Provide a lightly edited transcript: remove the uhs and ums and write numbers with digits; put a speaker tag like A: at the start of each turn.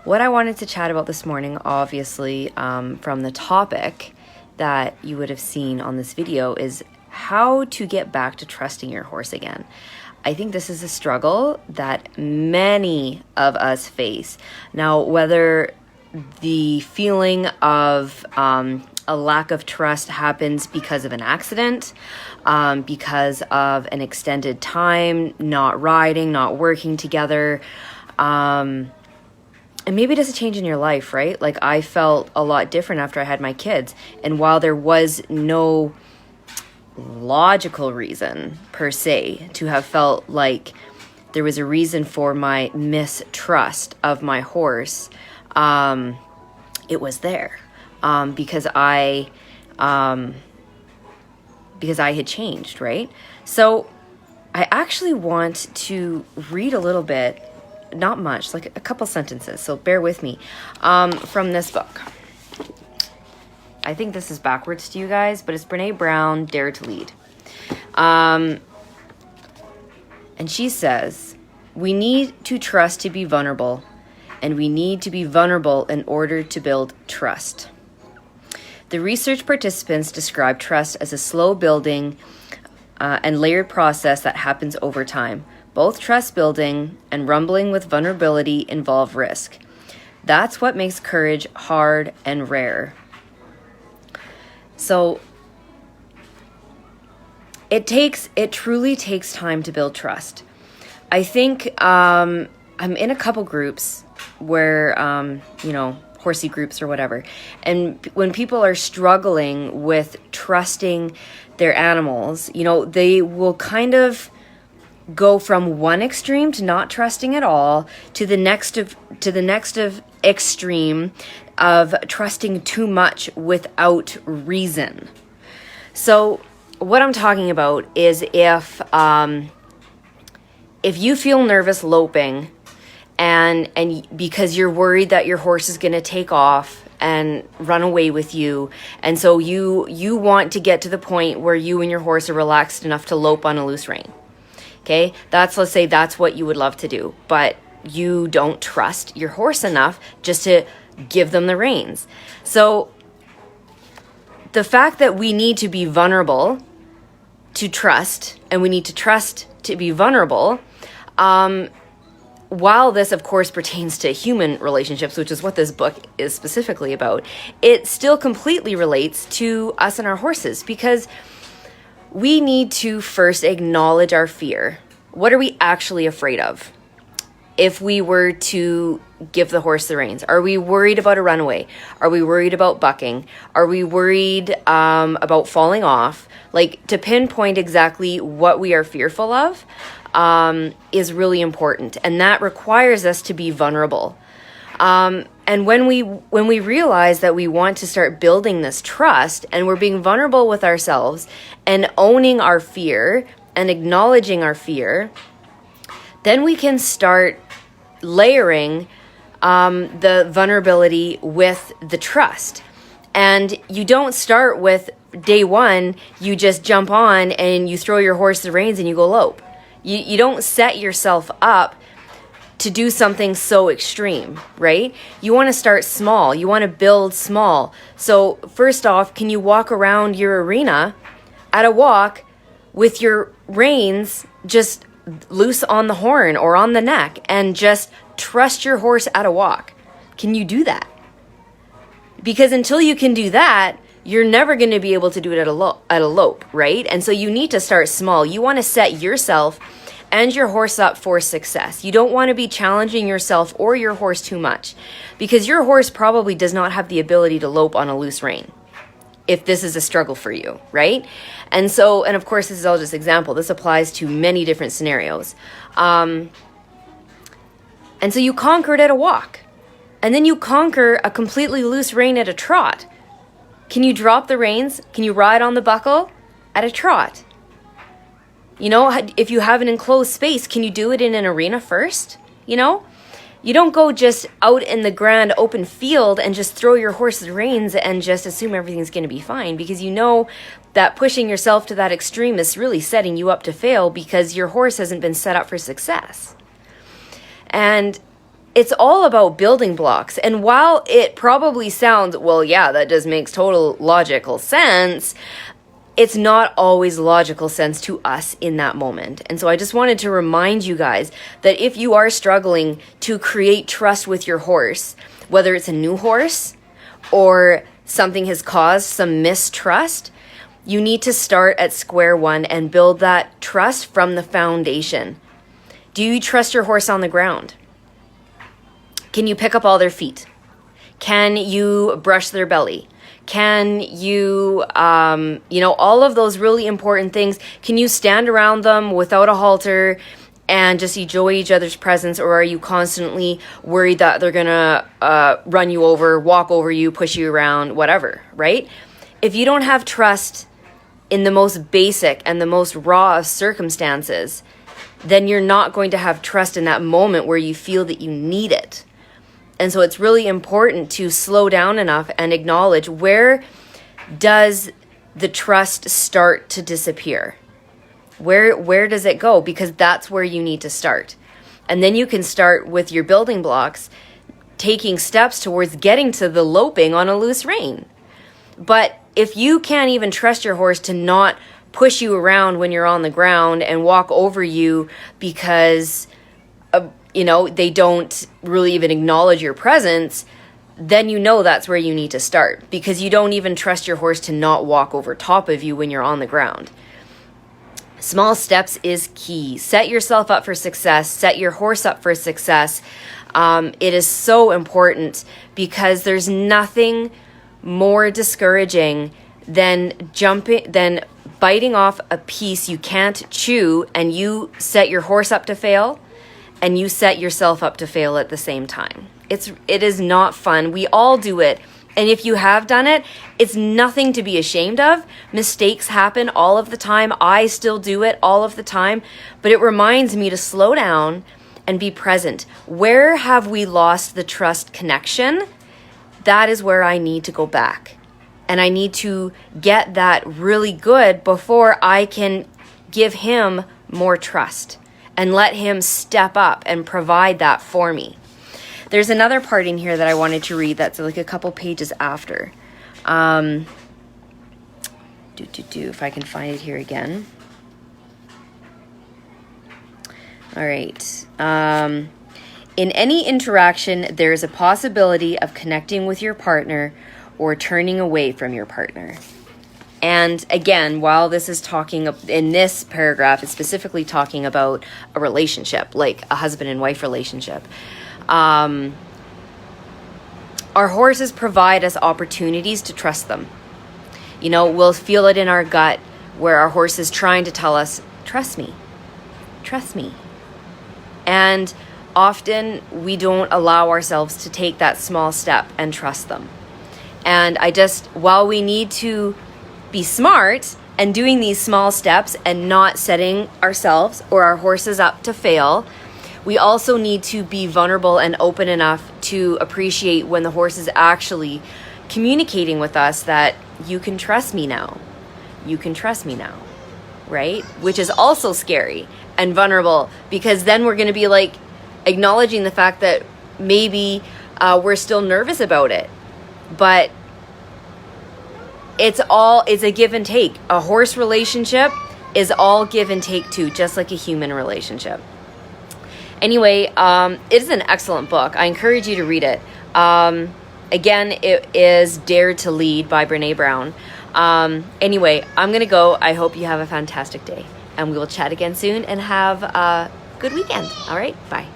A: What I wanted to chat about this morning, obviously, from the topic that you would have seen on this video, is how to get back to trusting your horse again. I think this is a struggle that many of us face. Now, whether the feeling of a lack of trust happens because of an accident, because of an extended time, not riding, not working together, and maybe it does a change in your life, right? Like, I felt a lot different after I had my kids. And while there was no logical reason per se to have felt like there was a reason for my mistrust of my horse, it was there, because I had changed, right? So I actually want to read a little bit, not much, like a couple sentences, so bear with me, from this book. I think this is backwards to you guys, but it's Brene Brown, Dare to Lead. And she says, we need to trust to be vulnerable, and we need to be vulnerable in order to build trust. The research participants describe trust as a slow building and layered process that happens over time. Both trust building and rumbling with vulnerability involve risk. That's what makes courage hard and rare. So it truly takes time to build trust. I think I'm in a couple groups where, horsey groups or whatever. And when people are struggling with trusting their animals, they will kind of go from one extreme to not trusting at all to the next extreme of trusting too much without reason. So what I'm talking about is if you feel nervous loping and because you're worried that your horse is going to take off and run away with you, and so you want to get to the point where you and your horse are relaxed enough to lope on a loose rein. Okay, let's say that's what you would love to do, but you don't trust your horse enough just to give them the reins. So the fact that we need to be vulnerable to trust, and we need to trust to be vulnerable, while this of course pertains to human relationships, which is what this book is specifically about, it still completely relates to us and our horses, because we need to first acknowledge our fear. What are we actually afraid of? If we were to give the horse the reins, are we worried about a runaway? Are we worried about bucking? Are we worried about falling off? Like, to pinpoint exactly what we are fearful of is really important, and that requires us to be vulnerable. And when we realize that we want to start building this trust, and we're being vulnerable with ourselves and owning our fear and acknowledging our fear, then we can start layering the vulnerability with the trust. And you don't start with day one, you just jump on and you throw your horse the reins and you go lope. You don't set yourself up to do something so extreme, right? You want to start small. You want to build small. So first off, can you walk around your arena at a walk with your reins just loose on the horn or on the neck and just trust your horse at a walk? Can you do that? Because until you can do that, you're never going to be able to do it at a lope, right? And so you need to start small. You want to set yourself and your horse up for success. You don't want to be challenging yourself or your horse too much, because your horse probably does not have the ability to lope on a loose rein if this is a struggle for you, right? And of course, this is all just example. This applies to many different scenarios. And so you conquer it at a walk, and then you conquer a completely loose rein at a trot. Can you drop the reins? Can you ride on the buckle at a trot? If you have an enclosed space, can you do it in an arena first? You don't go just out in the grand open field and just throw your horse's reins and just assume everything's going to be fine, because that pushing yourself to that extreme is really setting you up to fail, because your horse hasn't been set up for success. And it's all about building blocks. And while it probably sounds, well, yeah, that just makes total logical sense, it's not always logical sense to us in that moment. And so I just wanted to remind you guys that if you are struggling to create trust with your horse, whether it's a new horse or something has caused some mistrust, you need to start at square one and build that trust from the foundation. Do you trust your horse on the ground? Can you pick up all their feet? Can you brush their belly? Can you, all of those really important things, can you stand around them without a halter and just enjoy each other's presence? Or are you constantly worried that they're going to run you over, walk over you, push you around, whatever, right? If you don't have trust in the most basic and the most raw of circumstances, then you're not going to have trust in that moment where you feel that you need it. And so it's really important to slow down enough and acknowledge, where does the trust start to disappear? Where does it go? Because that's where you need to start. And then you can start with your building blocks, taking steps towards getting to the loping on a loose rein. But if you can't even trust your horse to not push you around when you're on the ground and walk over you because they don't really even acknowledge your presence, then that's where you need to start, because you don't even trust your horse to not walk over top of you when you're on the ground. Small steps is key. Set yourself up for success. Set your horse up for success. It is so important, because there's nothing more discouraging than biting off a piece you can't chew, and you set your horse up to fail, and you set yourself up to fail at the same time. It is not fun. We all do it. And if you have done it, it's nothing to be ashamed of. Mistakes happen all of the time. I still do it all of the time. But it reminds me to slow down and be present. Where have we lost the trust connection? That is where I need to go back. And I need to get that really good before I can give him more trust and let him step up and provide that for me. There's another part in here that I wanted to read that's like a couple pages after. If I can find it here again. All right. In any interaction, there is a possibility of connecting with your partner or turning away from your partner. And again, while this is talking in this paragraph, it's specifically talking about a relationship, like a husband and wife relationship. Our horses provide us opportunities to trust them. We'll feel it in our gut where our horse is trying to tell us, trust me, trust me. And often we don't allow ourselves to take that small step and trust them. And while we need to be smart and doing these small steps and not setting ourselves or our horses up to fail, we also need to be vulnerable and open enough to appreciate when the horse is actually communicating with us that you can trust me now. You can trust me now, right? Which is also scary and vulnerable, because then we're going to be like acknowledging the fact that maybe we're still nervous about it. But it's a give and take. A horse relationship is all give and take too, just like a human relationship. Anyway, it is an excellent book. I encourage you to read it. Again, it is Dare to Lead by Brené Brown. Anyway, I'm going to go. I hope you have a fantastic day. And we will chat again soon, and have a good weekend. All right, bye.